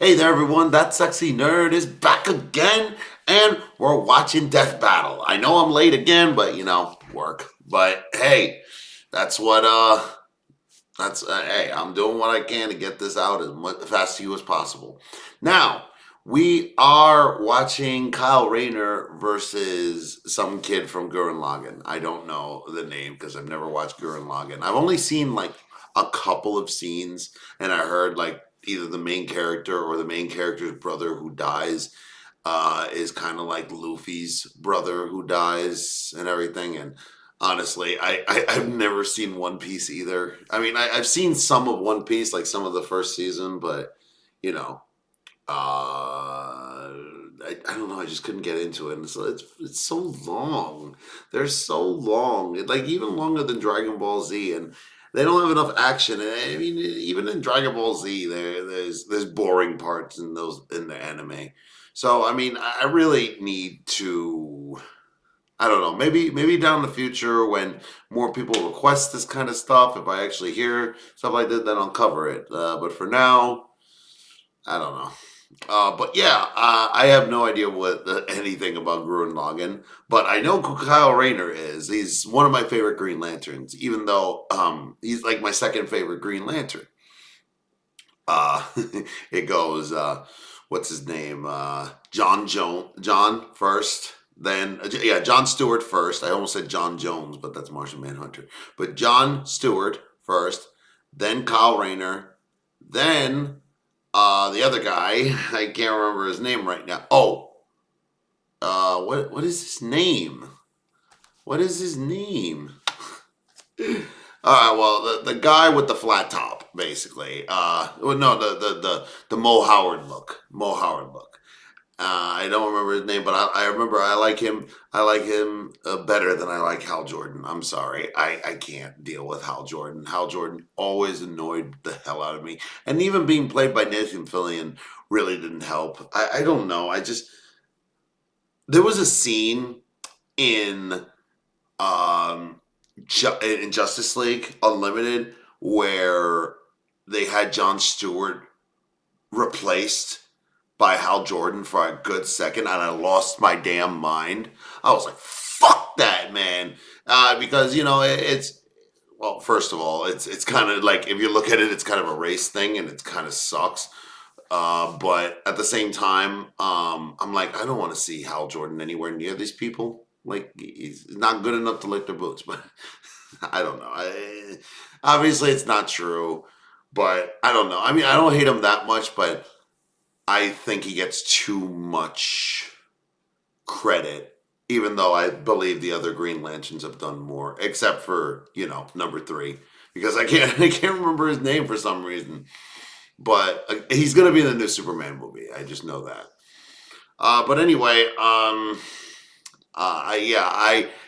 Hey there, everyone. That sexy nerd is back again, and we're watching Death Battle. I know I'm late again, but work. But hey, that's what. Hey, I'm doing what I can to get this out as fast to you as possible. Now we are watching Kyle Rayner versus some kid from Gurren Lagann. I don't know the name because I've never watched Gurren Lagann. I've only seen like a couple of scenes, and I heard like either the main character or the main character's brother who dies is kind of like Luffy's brother who dies and everything. And honestly, I've never seen One Piece either. I mean, I've seen some of One Piece, like some of the first season, but you know, I don't know. I just couldn't get into it. And so it's so long. They're so long. Like even longer than Dragon Ball Z, and they don't have enough action. And I mean, even in Dragon Ball Z, there's boring parts in those in the anime. So I mean, I really need to. I don't know. Maybe down the future when more people request this kind of stuff, if I actually hear stuff like that, then I'll cover it. But for now, I don't know. But yeah, I have no idea what anything about Gurren Lagann, but I know who Kyle Rayner is. He's one of my favorite Green Lanterns, even though he's like my second favorite Green Lantern. Uh, it goes, what's his name? John first. Then, yeah, John Stewart first. I almost said John Jones, but that's Martian Manhunter. But John Stewart first, then Kyle Rayner, then the other guy. I can't remember his name right now. Oh, what is his name? What is his name? All right, well, the guy with the flat top, basically. Well, no, the Mo Howard look. Mo Howard look. I don't remember his name, but I remember I like him. I like him better than I like Hal Jordan. I'm sorry, I can't deal with Hal Jordan. Hal Jordan always annoyed the hell out of me, and even being played by Nathan Fillion really didn't help. I don't know. I just there was a scene in in Justice League Unlimited where they had John Stewart replaced by Hal Jordan for a good second, and I lost my damn mind. I was like, "Fuck that, man!" Because it's well, first of all, it's kind of like if you look at it, it's kind of a race thing, and it kind of sucks. But at the same time, I'm like, I don't want to see Hal Jordan anywhere near these people. Like, he's not good enough to lick their boots, but I don't know. Obviously, it's not true, but I don't know. I mean, I don't hate him that much, but I think he gets too much credit, even though I believe the other Green Lanterns have done more, except for number three, because I can't remember his name for some reason. But he's gonna be in the new Superman movie. I just know that. But anyway,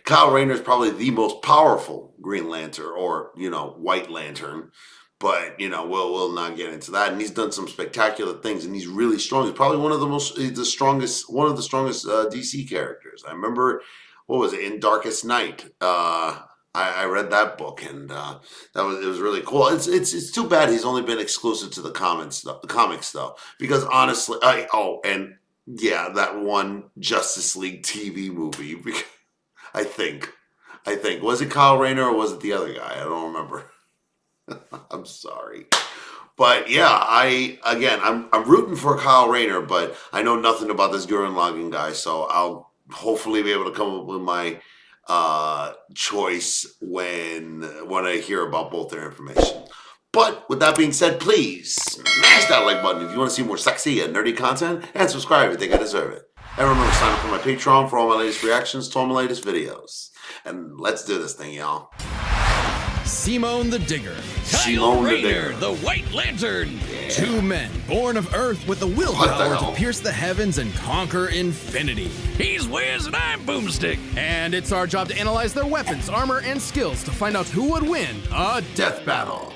Kyle Rayner is probably the most powerful Green Lantern, or White Lantern. But we'll not get into that. And he's done some spectacular things, and he's really strong. He's probably one of the strongest DC characters. I remember, what was it, in Darkest Night? I read that book, and it was really cool. It's too bad he's only been exclusive to the comics though, because honestly, and yeah, that one Justice League TV movie. I think was it Kyle Rayner or was it the other guy? I don't remember. I'm sorry. But yeah, I'm rooting for Kyle Rayner, but I know nothing about this Gurren Lagann guy, so I'll hopefully be able to come up with my choice when I hear about both their information. But with that being said, please smash that like button if you want to see more sexy and nerdy content, and subscribe if you think I deserve it. And remember, sign up for my Patreon for all my latest reactions to all my latest videos. And let's do this thing, y'all. Simone the Digger. Kyle Rayner, the White Lantern. Yeah. Two men born of Earth with the willpower to pierce the heavens and conquer infinity. He's Wiz and I'm Boomstick. And it's our job to analyze their weapons, armor, and skills to find out who would win a death battle.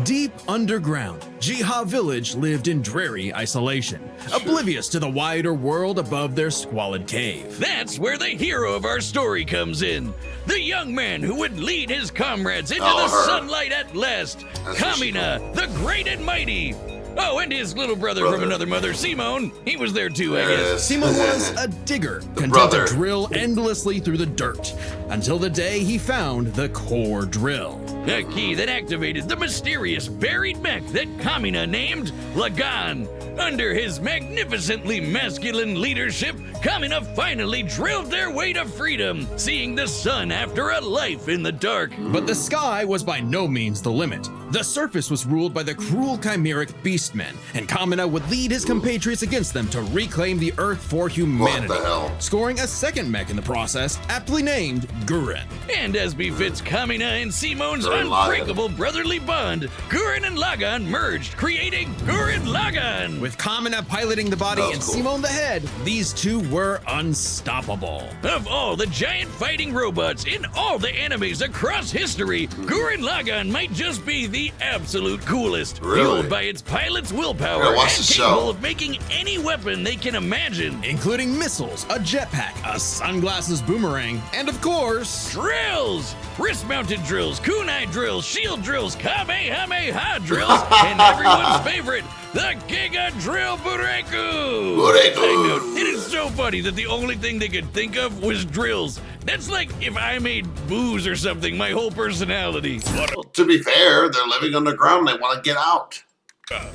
Deep underground, Jiha Village lived in dreary isolation, oblivious to the wider world above their squalid cave. That's where the hero of our story comes in. the young man who would lead his comrades into Oh, the her. sunlight at last, That's what she Kamina, the great and mighty. Oh, and his little brother from another mother, Simone. He was there too, I guess. Simon was a digger, content brother. to drill endlessly through the dirt, until the day he found the core drill. A key that activated the mysterious buried mech that Kamina named Lagan. Under his magnificently masculine leadership, Kamina finally drilled their way to freedom, seeing the sun after a life in the dark. But the sky was by no means the limit. The surface was ruled by the cruel chimeric beastmen, and Kamina would lead his compatriots against them to reclaim the Earth for humanity, What the hell? scoring a second mech in the process, aptly named Gurren. And as befits Kamina and Simone's Gurren Lagann. unbreakable brotherly bond, Gurren and Lagan merged, creating Gurren Lagann. With Kamina piloting the body That's and cool. Simone the head, these two were unstoppable. Of all the giant fighting robots in all the animes across history, Gurren Lagann might just be the absolute coolest. Really? Fueled by its pilot's willpower Yeah, watch and the capable show. of making any weapon they can imagine. Including missiles, a jetpack, a sunglasses boomerang, and of course, Drills! Wrist-mounted drills, kunai drills, shield drills, kamehameha drills, and everyone's favorite, the Giga Drill Bureku! Bureku. I know, it is so funny that the only thing they could think of was drills. That's like if I made booze or something, my whole personality. Well, to be fair, they're living underground. They want to get out.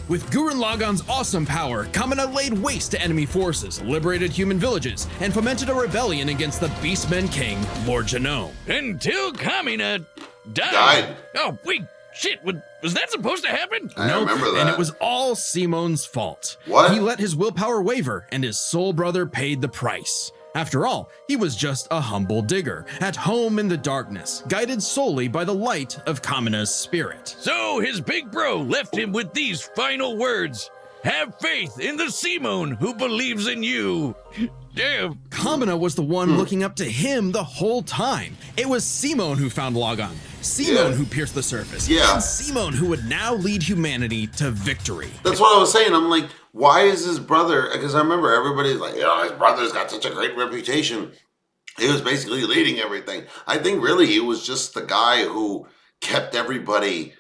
with Gurren Lagann's awesome power, Kamina laid waste to enemy forces, liberated human villages, and fomented a rebellion against the Beastmen King, Lord Genome. Until Kamina Died. Oh, wait, shit, was that supposed to happen? I remember that. And it was all Simone's fault. What? He let his willpower waver, and his soul brother paid the price. After all, he was just a humble digger, at home in the darkness, guided solely by the light of Kamina's spirit. So his big bro left him with these final words. Have faith in the Simone who believes in you. Damn. Kamina was the one looking up to him the whole time. It was Simone who found Lagan, Simone Yeah. who pierced the surface, Yeah. and Simone who would now lead humanity to victory. That's what I was saying. I'm like, why is his brother? Because I remember everybody's like, his brother's got such a great reputation. He was basically leading everything. I think really he was just the guy who kept everybody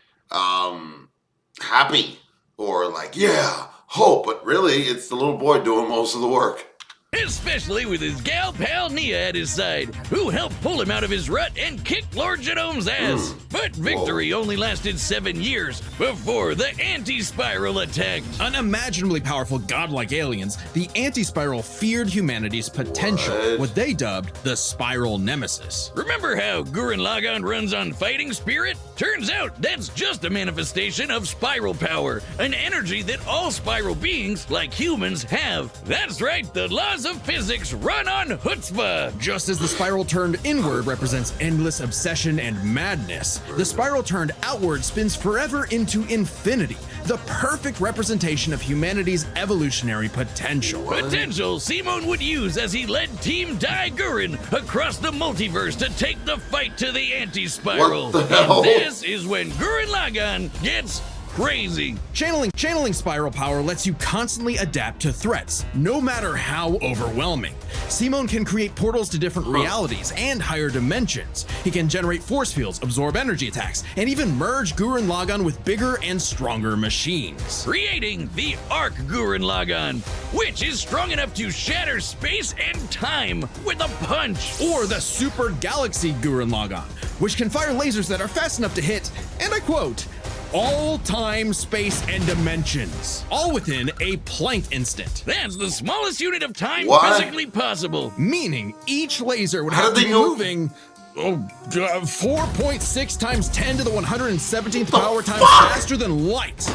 happy or like, yeah, hope. But really, it's the little boy doing most of the work. Especially with his gal pal Nia at his side, who helped pull him out of his rut and kick Lord Genome's ass. But victory only lasted 7 years before the anti-spiral attacked. Unimaginably powerful godlike aliens, the anti-spiral feared humanity's potential, what they dubbed the spiral nemesis. Remember how Gurren Lagann runs on fighting spirit? Turns out that's just a manifestation of spiral power, an energy that all spiral beings, like humans, have. That's right, the laws of physics run on chutzpah. Just as the spiral turned inward represents endless obsession and madness, the spiral turned outward spins forever into infinity, the perfect representation of humanity's evolutionary potential. Potential Simon would use as he led Team Dai Gurren across the multiverse to take the fight to the anti-spiral. What the hell? And this is when Gurren Lagann gets crazy. Channeling spiral power lets you constantly adapt to threats, no matter how overwhelming. Simone can create portals to different realities and higher dimensions. He can generate force fields, absorb energy attacks, and even merge Gurren Lagann with bigger and stronger machines. Creating the Arc Gurren Lagann, which is strong enough to shatter space and time with a punch. Or the Super Galaxy Gurren Lagann, which can fire lasers that are fast enough to hit, and I quote, all time, space, and dimensions, all within a Planck instant. That's the smallest unit of time What? physically possible. Meaning each laser would How have did to they be know- moving 4.6 times 10 to the 117th power times fuck? faster than light.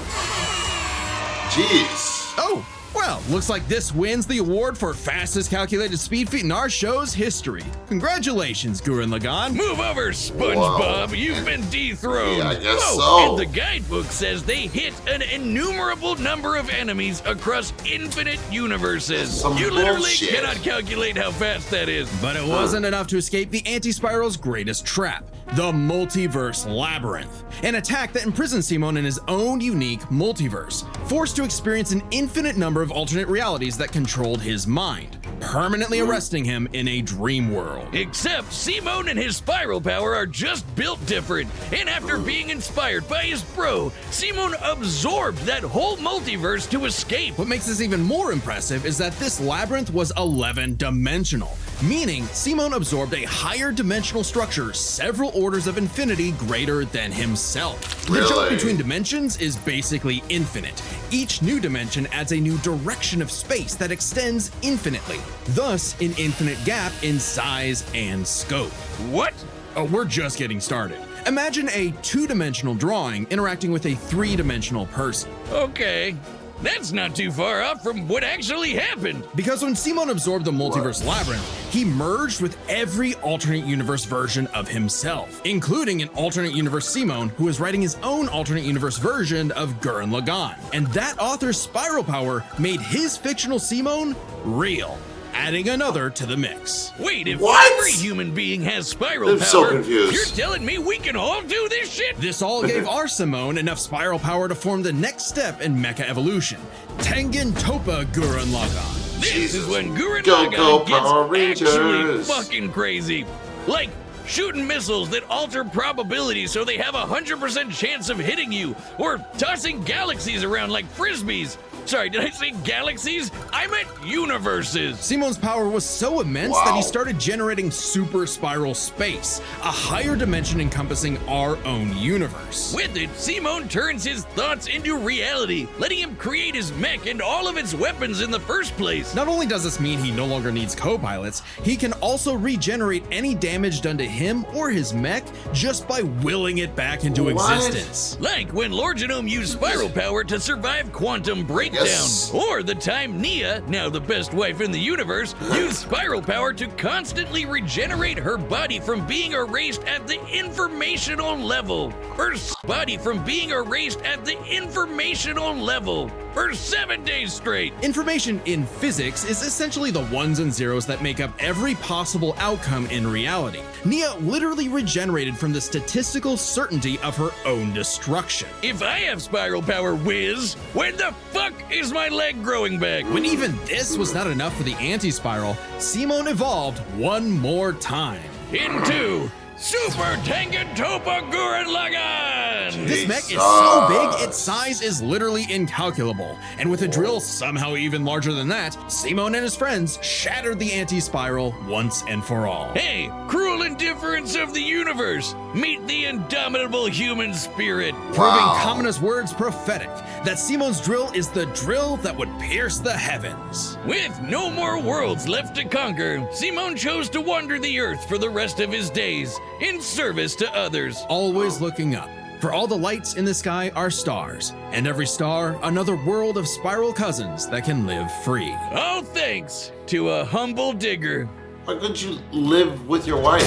Jeez. Oh, well, looks like this wins the award for fastest calculated speed feat in our show's history. Congratulations, Gurren Lagann. Move over, SpongeBob. Whoa. You've been dethroned. Yeah, I guess oh, so. And the guidebook says they hit an innumerable number of enemies across infinite universes. Some You literally bullshit. cannot calculate how fast that is. But it wasn't enough to escape the anti-spiral's greatest trap, the multiverse labyrinth, an attack that imprisons Simon in his own unique multiverse, forced to experience an infinite number of alternate realities that controlled his mind. permanently arresting him in a dream world. Except Simone and his spiral power are just built different, and after being inspired by his bro, Simone absorbed that whole multiverse to escape. What makes this even more impressive is that this labyrinth was 11-dimensional, meaning Simone absorbed a higher dimensional structure several orders of infinity greater than himself. The jump Really? between dimensions is basically infinite. Each new dimension adds a new direction of space that extends infinitely, thus an infinite gap in size and scope. What? Oh, we're just getting started. Imagine a 2-dimensional drawing interacting with a 3-dimensional person. Okay, that's not too far off from what actually happened. Because when Simone absorbed the multiverse labyrinth, he merged with every alternate universe version of himself, including an alternate universe Simone who is writing his own alternate universe version of Gurren Lagann. And that author's spiral power made his fictional Simone real, adding another to the mix. Wait, if What? every human being has spiral I'm power, so confused. you're telling me we can all do this shit? This all gave our Simone enough spiral power to form the next step in mecha evolution, Tengen Toppa Gurren Lagann. This Jesus. is when Gurren Go, go, Lagann Power gets actually Rangers. fucking crazy. Like shooting missiles that alter probability so they have a 100% chance of hitting you, or tossing galaxies around like frisbees. Sorry, did I say galaxies? I meant universes. Simone's power was so immense that he started generating super spiral space, a higher dimension encompassing our own universe. With it, Simone turns his thoughts into reality, letting him create his mech and all of its weapons in the first place. Not only does this mean he no longer needs co-pilots, he can also regenerate any damage done to him or his mech just by willing it back into What? existence. Like when Lord Genome used spiral power to survive quantum breakdown. Yes. Or the time Nia, now the best wife in the universe, used spiral power to constantly regenerate her body from being erased at the informational level. Her body from being erased at the informational level for 7 days straight. Information in physics is essentially the ones and zeros that make up every possible outcome in reality. Nia literally regenerated from the statistical certainty of her own destruction. If I have spiral power, whiz, when the fuck is my leg growing back? When even this was not enough for the anti-spiral, Simone evolved one more time. Into Super Tengen Toppa Gurren Lagann! This mech is so big, its size is literally incalculable. And with a drill somehow even larger than that, Simone and his friends shattered the anti-spiral once and for all. Hey, cruel indifference of the universe! Meet the indomitable human spirit! Proving Kamina's words prophetic, that Simone's drill is the drill that would pierce the heavens. With no more worlds left to conquer, Simone chose to wander the earth for the rest of his days, in service to others. Always looking up, for all the lights in the sky are stars, and every star another world of spiral cousins that can live free. All thanks to a humble digger. Why couldn't you live with your wife?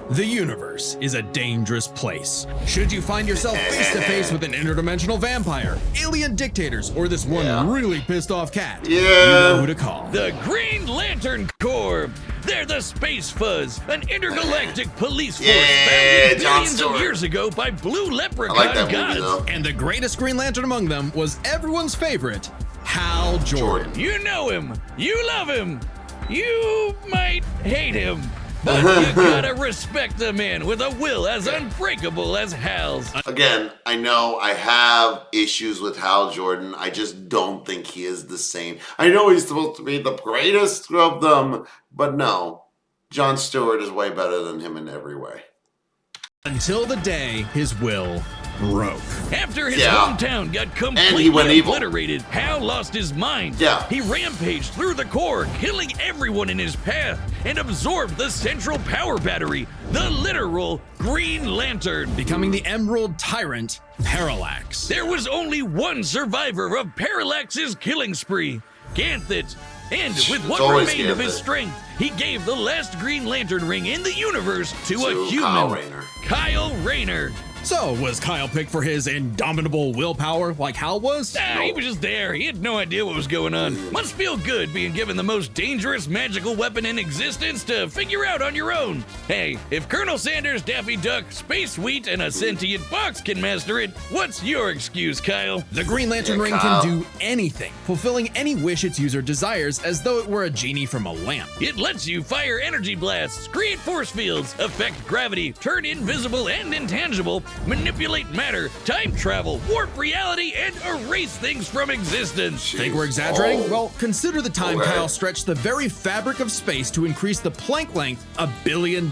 The universe is a dangerous place. Should you find yourself face to face with an interdimensional vampire, alien dictators, or this one really pissed off cat, you know who to call. The Green Lantern Corps. They're the Space Fuzz, an intergalactic police force founded Jon billions of Stewart. years ago by blue leprechaun I like that movie, gods. though. And the greatest Green Lantern among them was everyone's favorite, Hal Jordan. You know him. You love him. You might hate him. But you gotta respect the man with a will as unbreakable as Hal's. Again, I know I have issues with Hal Jordan. I just don't think he is the same. I know he's supposed to be the greatest of them, but no. Jon Stewart is way better than him in every way. Until the day his will broke. After his Yeah. hometown got And he completely went evil. obliterated, Hal lost his mind. Yeah. He rampaged through the core, killing everyone in his path, and absorbed the central power battery, the literal Green Lantern. Becoming the Emerald Tyrant, Parallax. There was only one survivor of Parallax's killing spree, Ganthet. And with what always remained of his Ganthet. strength, he gave the last Green Lantern ring in the universe to a To human, Kyle Rayner. Kyle Rayner. So, was Kyle picked for his indomitable willpower like Hal was? He was just there. He had no idea what was going on. Must feel good being given the most dangerous magical weapon in existence to figure out on your own. Hey, if Colonel Sanders, Daffy Duck, Space Wheat, and a sentient fox can master it, what's your excuse, Kyle? The Green Lantern ring Kyle. can do anything, fulfilling any wish its user desires as though it were a genie from a lamp. It lets you fire energy blasts, create force fields, affect gravity, turn invisible and intangible, manipulate matter, time travel, warp reality, and erase things from existence. Think we're exaggerating? Oh. Well, consider the time Okay. Kyle stretched the very fabric of space to increase the Planck length a billion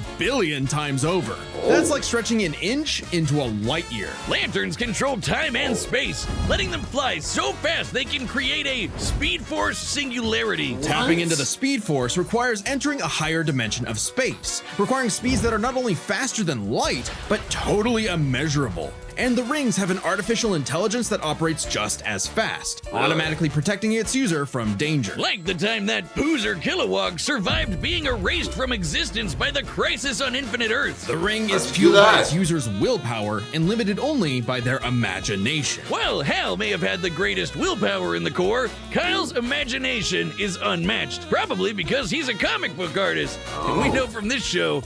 times over. That's like stretching an inch into a light year. Lanterns control time and space, letting them fly so fast they can create a speed force singularity. Tapping into the Speed Force requires entering a higher dimension of space, requiring speeds that are not only faster than light, but totally immeasurable. And the rings have an artificial intelligence that operates just as fast, automatically protecting its user from danger. Like the time that Poozer Kilowog survived being erased from existence by the crisis on Infinite Earth. The ring is Let's do fueled by that. its user's willpower and limited only by their imagination. While Hal may have had the greatest willpower in the Corps, Kyle's imagination is unmatched, probably because he's a comic book artist. And we know from this show,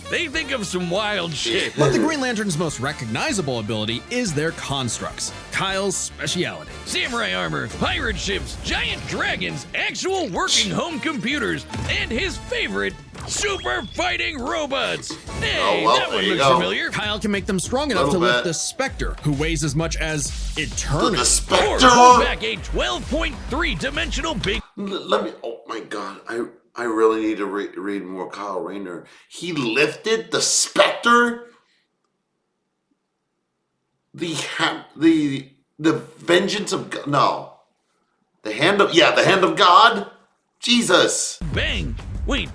they think of some wild shit. But the Green Lantern's most recognizable ability is their constructs, Kyle's speciality. Samurai armor, pirate ships, giant dragons, actual working home computers, and his favorite, super fighting robots. Hey, Oh, well, that there one you looks go. familiar. Kyle can make them strong enough to Little lift bit. the Spectre, who weighs as much as eternity. The Or Spectre. pull back a 12.3 dimensional big. Let me. Oh my God! I really need to read more Kyle Rayner. He lifted the Spectre. The vengeance of God. No, the hand of God. Jesus. Bang! Wait,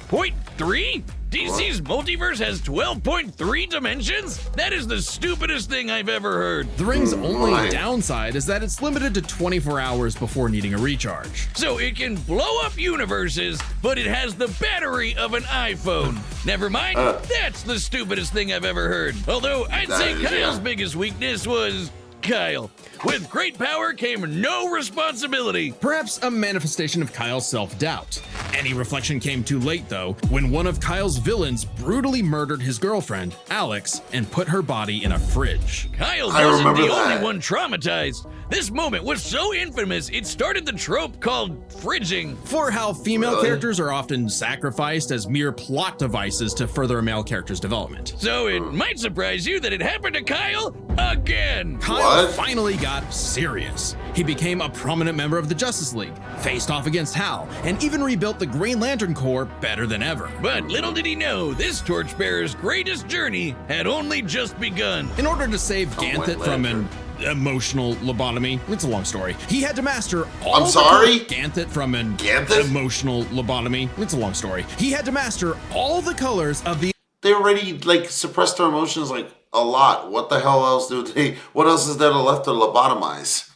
0.3? DC's multiverse has 12.3 dimensions? That is the stupidest thing I've ever heard. The ring's only my. downside is that it's limited to 24 hours before needing a recharge. So it can blow up universes, but it has the battery of an iPhone. Never mind, that's the stupidest thing I've ever heard. Although I'd That say is, Kyle's yeah. biggest weakness was Kyle. With great power came no responsibility. Perhaps a manifestation of Kyle's self-doubt. Any reflection came too late, though, when one of Kyle's villains brutally murdered his girlfriend, Alex, and put her body in a fridge. Kyle I wasn't remember the only that. one traumatized. This moment was so infamous, it started the trope called fridging. For how female Really? characters are often sacrificed as mere plot devices to further a male character's development. So it might surprise you that it happened to Kyle again. Kyle What? finally got serious. He became a prominent member of the Justice League, faced off against Hal, and even rebuilt the Green Lantern Corps better than ever. But little did he know, this torchbearer's greatest journey had only just begun. In order to save White Ganthet from an emotional lobotomy, it's a long story, he had to master all I'm the sorry? Ganthet from an Ganthet? emotional lobotomy, it's a long story. He had to master all the colors of the They already suppressed their emotions a lot. What the hell else do they? What else is there left to lobotomize?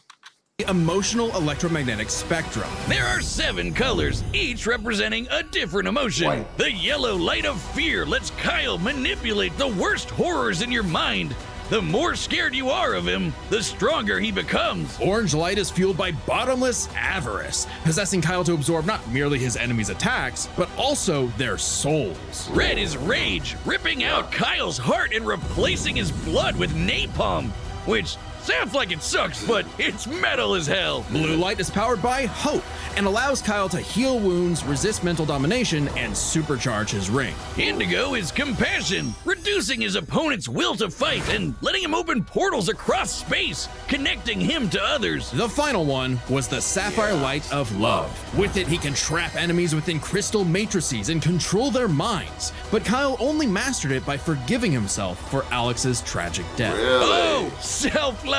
emotional electromagnetic spectrum. There are 7 colors, each representing a different emotion. White. The yellow light of fear lets Kyle manipulate the worst horrors in your mind. The more scared you are of him, the stronger he becomes. Orange light is fueled by bottomless avarice, possessing Kyle to absorb not merely his enemies' attacks, but also their souls. Red is rage, ripping out Kyle's heart and replacing his blood with napalm, which sounds like it sucks, but it's metal as hell. Blue light is powered by hope and allows Kyle to heal wounds, resist mental domination, and supercharge his ring. Indigo is compassion, reducing his opponent's will to fight and letting him open portals across space, connecting him to others. The final one was the sapphire light of love. With it, he can trap enemies within crystal matrices and control their minds. But Kyle only mastered it by forgiving himself for Alex's tragic death. Really? Oh, self-love.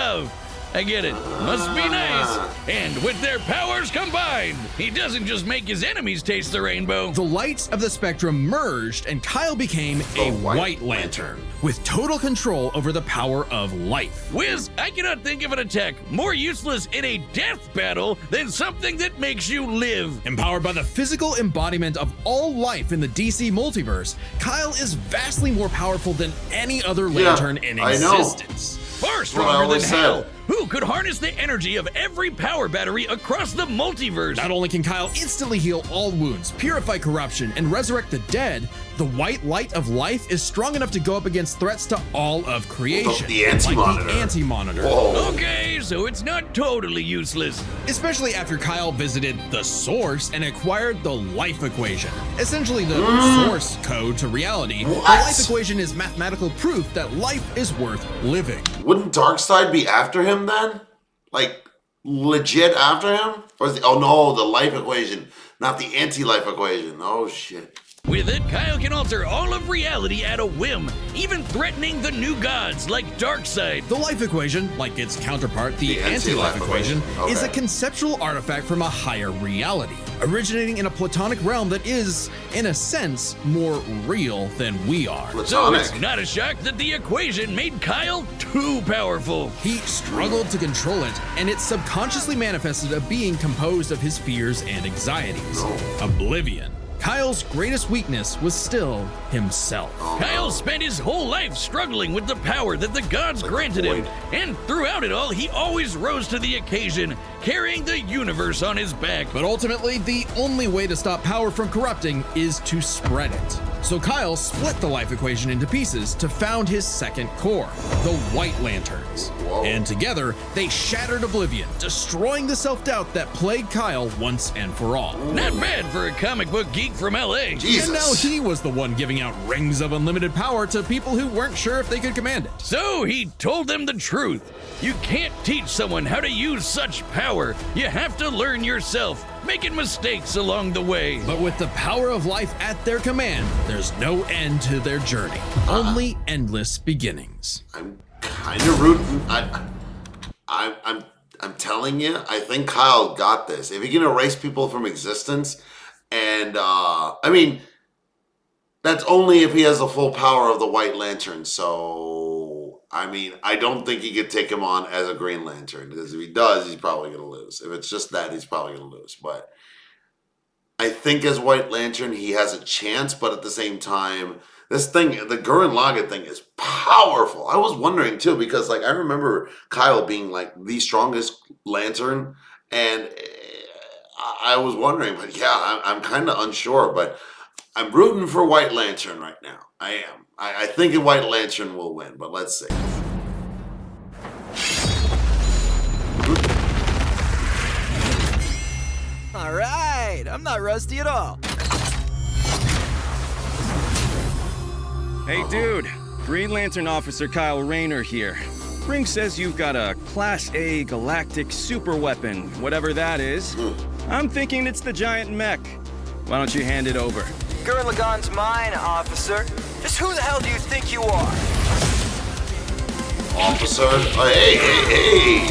I get it. Must be nice. And with their powers combined, he doesn't just make his enemies taste the rainbow. The lights of the spectrum merged and Kyle became a White Lantern with total control over the power of life. Wiz, I cannot think of an attack more useless in a death battle than something that makes you live. Empowered by the physical embodiment of all life in the DC multiverse, Kyle is vastly more powerful than any other lantern in existence. Far stronger than hell. Who could harness the energy of every power battery across the multiverse? Not only can Kyle instantly heal all wounds, purify corruption, and resurrect the dead, the white light of life is strong enough to go up against threats to all of creation. The Anti-Monitor. Like the Anti-Monitor. Okay, so it's not totally useless. Especially after Kyle visited the Source and acquired the life equation. Essentially the source code to reality. The life equation is mathematical proof that life is worth living. Wouldn't Darkseid be after him then? Like, legit after him? Or is oh no, the life equation, not the anti-life equation. Oh shit. With it, Kyle can alter all of reality at a whim, even threatening the new gods like Darkseid. The life equation, like its counterpart, the anti-life equation, is a conceptual artifact from a higher reality, originating in a platonic realm that is, in a sense, more real than we are. So it's not a shock that the equation made Kyle too powerful. He struggled to control it, and it subconsciously manifested a being composed of his fears and anxieties. Oblivion. Kyle's greatest weakness was still himself. Kyle spent his whole life struggling with the power that the gods granted him, and throughout it all, he always rose to the occasion, carrying the universe on his back. But ultimately, the only way to stop power from corrupting is to spread it. So Kyle split the life equation into pieces to found his second core, the White Lanterns. And together, they shattered Oblivion, destroying the self-doubt that plagued Kyle once and for all. Not bad for a comic book geek from LA. Jesus. And now he was the one giving out rings of unlimited power to people who weren't sure if they could command it. So he told them the truth. You can't teach someone how to use such power. You have to learn yourself, making mistakes along the way. But with the power of life at their command, there's no end to their journey. Only endless beginnings. I'm kind of rooting. I'm telling you, I think Kyle got this. If he can erase people from existence, and I mean, that's only if he has the full power of the White Lantern. So, I mean, I don't think he could take him on as a Green Lantern, because if he does, he's probably going to lose. If it's just that, he's probably going to lose. But I think as White Lantern, he has a chance, but at the same time, this thing, the Gurren Lagann thing is powerful. I was wondering too, because like I remember Kyle being like the strongest Lantern, and I was wondering, but yeah, I'm kind of unsure, but I'm rooting for White Lantern right now. I am. I think a White Lantern will win, but let's see. All right, I'm not rusty at all. Hey dude, Green Lantern Officer Kyle Rayner here. Ring says you've got a Class A galactic super weapon, whatever that is. I'm thinking it's the giant mech. Why don't you hand it over? Gurren Lagann's mine, officer. Just who the hell do you think you are? Officer, oh, hey.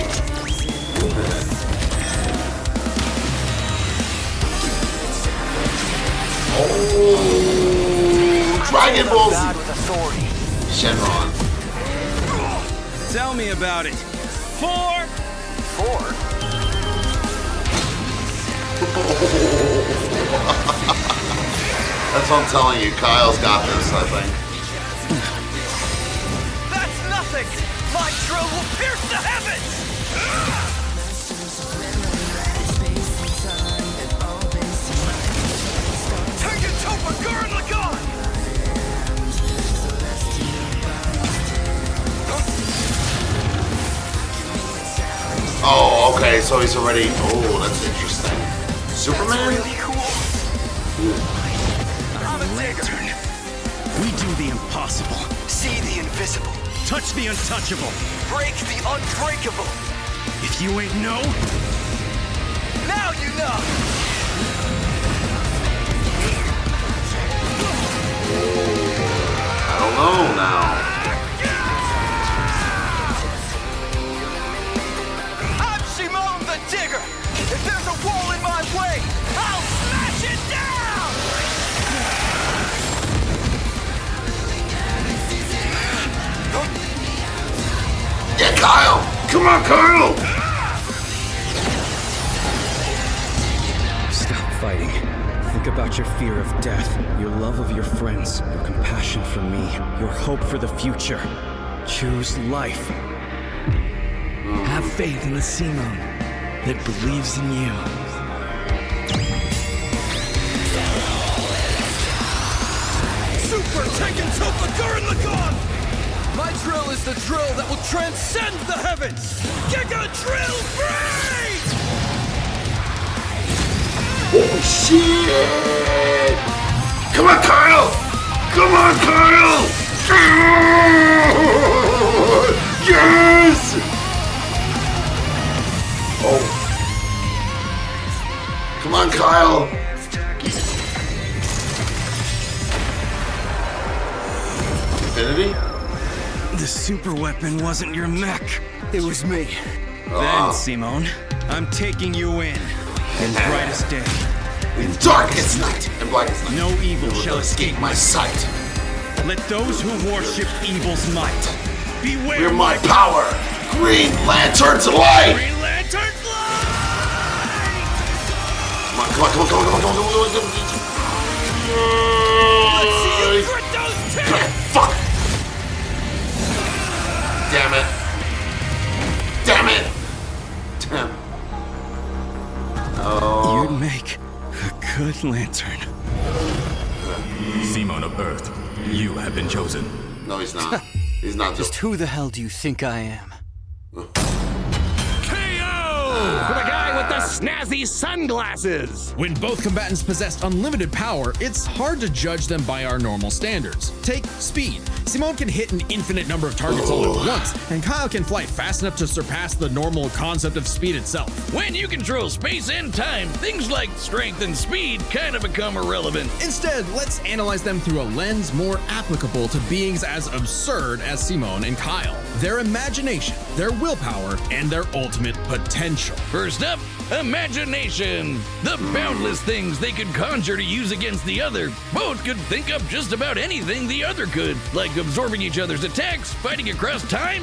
Oh, Dragon Balls. God with authority. Shenron. Tell me about it. 4! That's what I'm telling you. Kyle's got this, I think. That's nothing! My drill will pierce the heavens! Take it to Gurren Lagann! Oh, okay, so he's already... Oh, that's interesting. Superman? Really cool. I'm a Lantern. We do the impossible. See the invisible. Touch the untouchable. Break the unbreakable. If you ain't know, Now you know! I don't know now. Digger! If there's a wall in my way, I'll smash it down! Yeah, Kyle! Come on, Kyle! Stop fighting. Think about your fear of death, your love of your friends, your compassion for me, your hope for the future. Choose life. Have faith in a Simone that believes in you. Super Tekken Topa Lagan! My drill is the drill that will transcend the heavens! Giga Drill Break! Oh, shit! Come on, Kyle! Come on, Kyle! Yes! Oh. Come on, Kyle! Infinity? The super weapon wasn't your mech. It was me. Then, Simone, I'm taking you in brightest day. In darkest night and blackest night. No evil you will shall escape my sight. Let those who worship evil's might beware Hear my power! Green Lantern's light! Green Lantern's light! Come on, come on, come on, come on, come on, come on, come on, come on. Let's see you grit those teeth! Fuck! Damn it! Damn it! Damn. Oh. You'd make a good lantern. Simone of Earth, you have been chosen. No, he's not. He's not Just who the hell do you think I am? For the guy with the snazzy sunglasses! When both combatants possess unlimited power, it's hard to judge them by our normal standards. Take speed. Simone can hit an infinite number of targets all at once, and Kyle can fly fast enough to surpass the normal concept of speed itself. When you control space and time, things like strength and speed kind of become irrelevant. Instead, let's analyze them through a lens more applicable to beings as absurd as Simone and Kyle. Their imagination, their willpower, and their ultimate potential. First up, imagination. The boundless things they could conjure to use against the other. Both could think up just about anything the other could, like absorbing each other's attacks, fighting across time,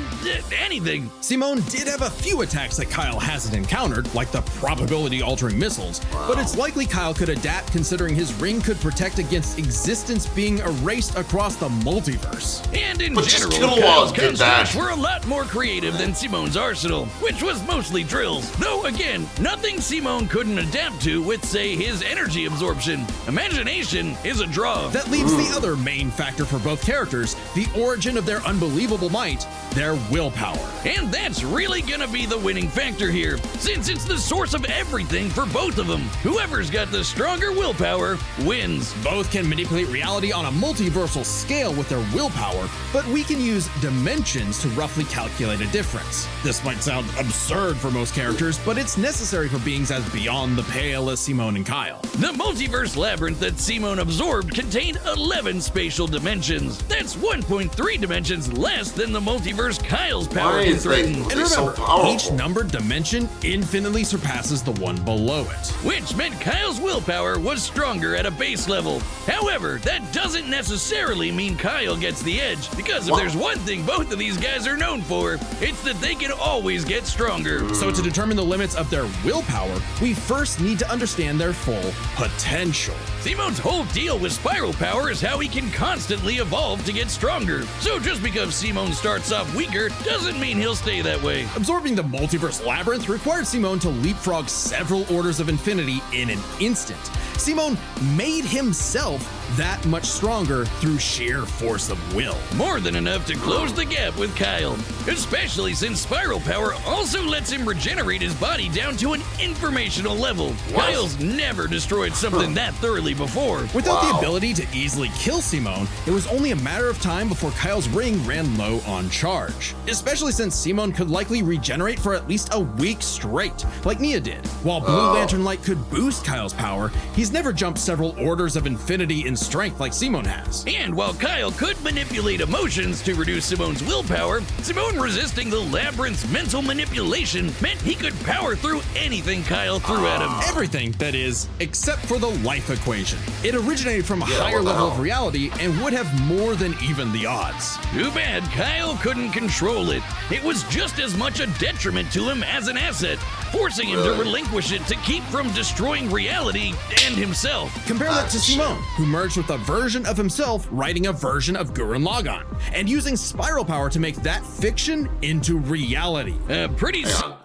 anything. Simone did have a few attacks that Kyle hasn't encountered, like the probability-altering missiles, but it's likely Kyle could adapt considering his ring could protect against existence being erased across the multiverse. And in But just general, Kilowog's Kyle's did that. constructs were a lot more creative than Simone's arsenal, which was mostly drills. Though again, nothing Simone couldn't adapt to with, say, his energy absorption. Imagination is a draw. That leaves the other main factor for both characters, the origin of their unbelievable might, their willpower. And that's really gonna be the winning factor here, since it's the source of everything for both of them. Whoever's got the stronger willpower wins. Both can manipulate reality on a multiversal scale with their willpower, but we can use dimensions to roughly calculate a difference. This might sound absurd for most characters, but it's necessary for beings as beyond the pale as Simone and Kyle. The multiverse labyrinth that Simone absorbed contained 11 spatial dimensions. That's 1.3 dimensions less than the multiverse Kyle's power Why can is threaten. And they so remember, powerful? each numbered dimension infinitely surpasses the one below it. Which meant Kyle's willpower was stronger at a base level. However, that doesn't necessarily mean Kyle gets the edge, because if there's one thing both of these guys are known for, it's that they can always get stronger. So to determine the limits of their willpower, we first need to understand their full potential. Simone's whole deal with spiral power is how he can constantly evolve to get stronger. So just because Simone starts off weaker doesn't mean he'll stay that way. Absorbing the multiverse labyrinth required Simone to leapfrog several orders of infinity in an instant. Simone made himself that much stronger through sheer force of will. More than enough to close the gap with Kyle, especially since spiral power also lets him regenerate his body down to an informational level. Kyle's never destroyed something that thoroughly before. Without the ability to easily kill Simone, it was only a matter of time before Kyle's ring ran low on charge. Especially since Simone could likely regenerate for at least a week straight, like Nia did. While Blue Lantern Light could boost Kyle's power, he's never jumped several orders of infinity in and strength like Simone has. And while Kyle could manipulate emotions to reduce Simone's willpower, Simone resisting the labyrinth's mental manipulation meant he could power through anything Kyle threw at him. Everything, that is, except for the life equation. It originated from a higher what the level hell? of reality and would have more than even the odds. Too bad Kyle couldn't control it. It was just as much a detriment to him as an asset, forcing him to relinquish it to keep from destroying reality and himself. Compare that to Simone, who merged with a version of himself writing a version of Gurren Lagann, and using spiral power to make that fiction into reality. Pretty Hang on.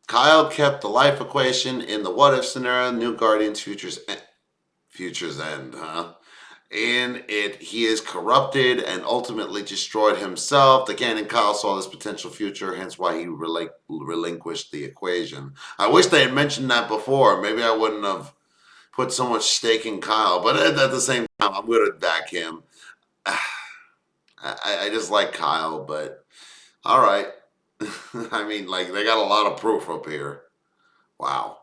Kyle kept the life equation in the what if scenario, New Guardians Future's End, huh? In it, he is corrupted and ultimately destroyed himself. The canon Kyle saw this potential future, hence why he relinquished the equation. I wish they had mentioned that before. Maybe I wouldn't have put so much stake in Kyle, but at the same time, I'm going to back him. I just like Kyle, but all right. I mean, like, they got a lot of proof up here. Wow.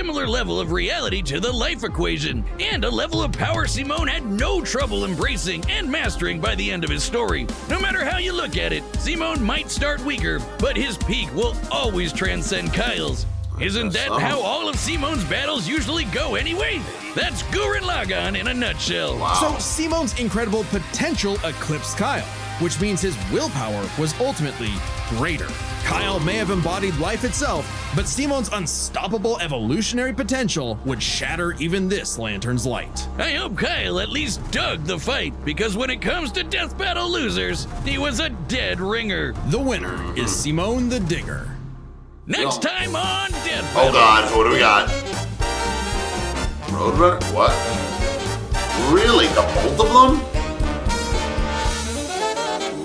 similar level of reality to the life equation, and a level of power Simone had no trouble embracing and mastering by the end of his story. No matter how you look at it, Simone might start weaker, but his peak will always transcend Kyle's. Isn't that how all of Simone's battles usually go anyway? That's Gurren Lagann in a nutshell. Wow. So Simone's incredible potential eclipsed Kyle, which means his willpower was ultimately greater. Kyle may have embodied life itself, but Simone's unstoppable evolutionary potential would shatter even this lantern's light. I hope Kyle at least dug the fight, because when it comes to death battle losers, he was a dead ringer. The winner is Simone the Digger. Next time on Death Oh Battle. God, what do we got? Roadrunner? What? Really? The both of them?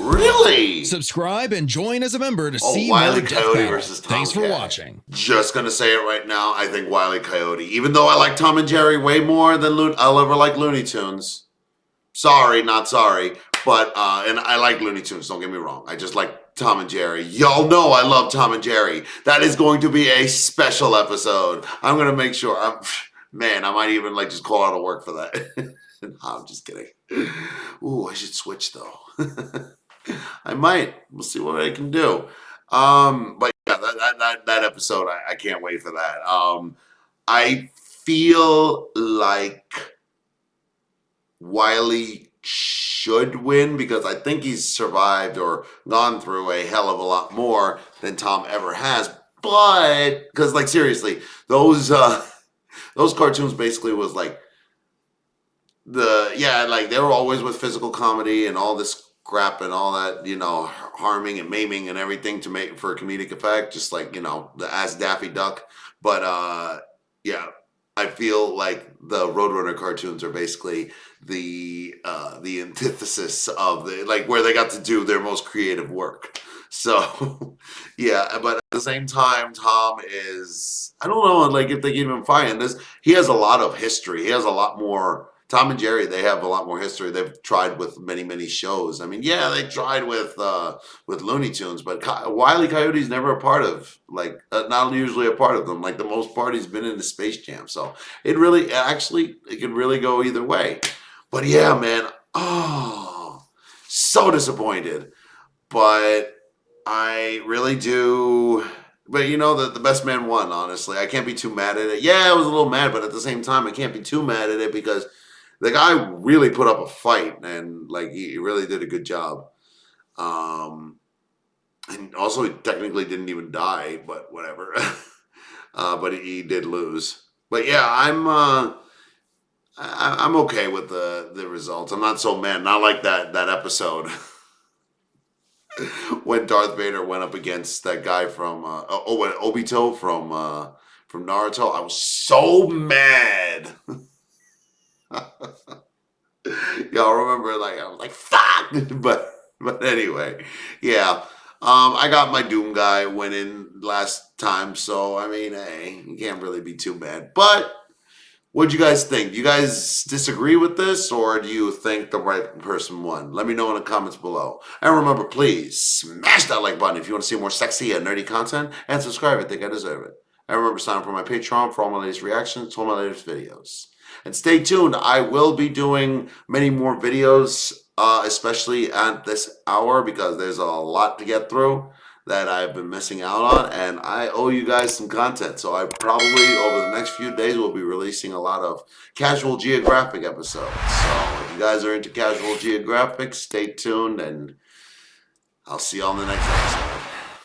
Really? Subscribe and join as a member to Oh, see Wile more E. Death Coyote Battle. versus Tom Thanks for Cat. watching. Just gonna say it right now. I think Wile E. Coyote, even though I like Tom and Jerry way more than I'll ever like Looney Tunes. Sorry, not sorry. But, and I like Looney Tunes, don't get me wrong. I just like Tom and Jerry. Y'all know I love Tom and Jerry. That is going to be a special episode. I'm going to make sure. Man, I might even like just call out of work for that. No, I'm just kidding. Ooh, I should switch though. I might. We'll see what I can do. But yeah, that episode, I can't wait for that. I feel like Wiley should win because I think he's survived or gone through a hell of a lot more than Tom ever has. But because, like, seriously, those cartoons basically was like like they were always with physical comedy and all this crap and all that, harming and maiming and everything to make for a comedic effect, just like the Ask Daffy Duck. But yeah. I feel like the Roadrunner cartoons are basically the antithesis of where they got to do their most creative work. So yeah, but at the same time, Tom is, I don't know, like if they can even find this. He has a lot of history. He has a lot more. Tom and Jerry, they have a lot more history. They've tried with many shows. I mean, yeah, they tried with Looney Tunes, but Wile E. Coyote's never a part of, not usually a part of them. Like the most part, he's been in the Space Jam. So it could really go either way. But yeah, man, so disappointed. But I really do. But the best man won, honestly. I can't be too mad at it. Yeah, I was a little mad, but at the same time, I can't be too mad at it because the guy really put up a fight and he really did a good job. And also he technically didn't even die, but whatever. But he did lose. But yeah, I'm okay with the results. I'm not so mad. Not like that episode when Darth Vader went up against that guy from Obito from Naruto. I was so mad. Y'all remember, I was like, fuck! But anyway, yeah. I got my Doom guy winning last time, so, I mean, hey, you can't really be too mad. But, what'd you guys think? Do you guys disagree with this, or do you think the right person won? Let me know in the comments below. And remember, please, smash that like button if you want to see more sexy and nerdy content, and subscribe if you think I deserve it. And remember, sign up for my Patreon for all my latest reactions to all my latest videos. And stay tuned. I will be doing many more videos, especially at this hour, because there's a lot to get through that I've been missing out on, and I owe you guys some content. So I probably, over the next few days, will be releasing a lot of Casual Geographic episodes. So if you guys are into Casual Geographic, stay tuned, and I'll see you on the next episode.